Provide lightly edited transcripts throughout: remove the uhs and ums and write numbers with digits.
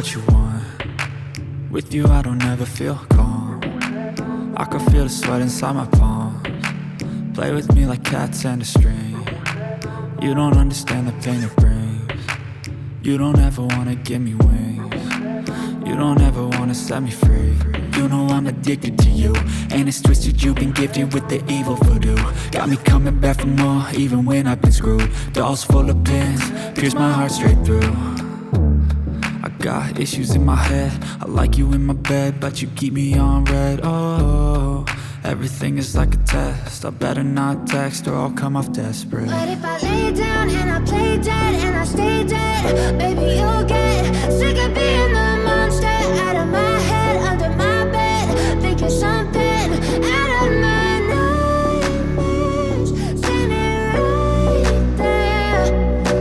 what you want. With you I don't ever feel calm. I can feel the sweat inside my palms. Play with me like cats and a string. You don't understand the pain it brings. You don't ever wanna give me wings. You don't ever wanna set me free. You know I'm addicted to you, and it's twisted, you've been gifted with the evil voodoo. Got me coming back for more, even when I've been screwed. Dolls full of pins, pierce my heart straight through. I got issues in my head, I like you in my bed, but you keep me on red. Oh, everything is like a test, I better not text or I'll come off desperate. But if I lay down and I play dead and I stay dead, baby you'll get sick of being the monster out of my head, under my bed, thinking something out of my nightmares, standing right there.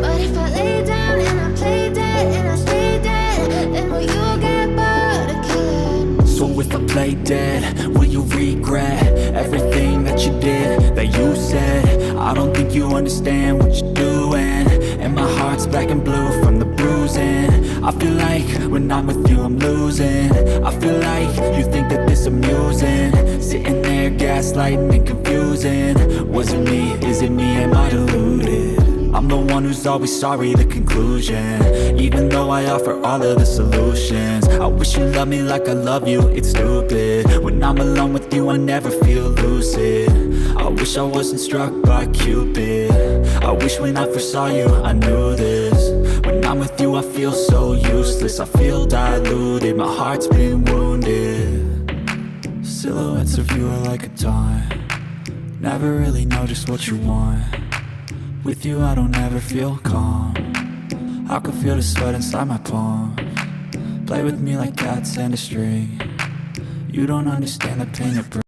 But if I lay down and I play dead and I stay dead, then will you get bored of killing? So if I play dead, will you regret everything that you did, that you said? I don't think you understand what you're doing, and my heart's black and blue from the bruising. I feel like when I'm with you I'm losing. I feel like you think that this amusing, sitting there gaslighting and confusing. Was it me? Is it me? Am I deluded? I'm the one who's always sorry, the conclusion. Even though I offer all of the solutions, I wish you loved me like I love you, it's stupid. When I'm alone with you I never feel lucid. I wish I wasn't struck by Cupid. I wish when I first saw you I knew this. When I'm with you I feel so useless, I feel diluted, my heart's been wounded. Silhouettes of you are like a taunt, never really know just what you want. With you I don't ever feel calm, I can feel the sweat inside my palms. Play with me like cats and a string. You don't understand the pain it brings.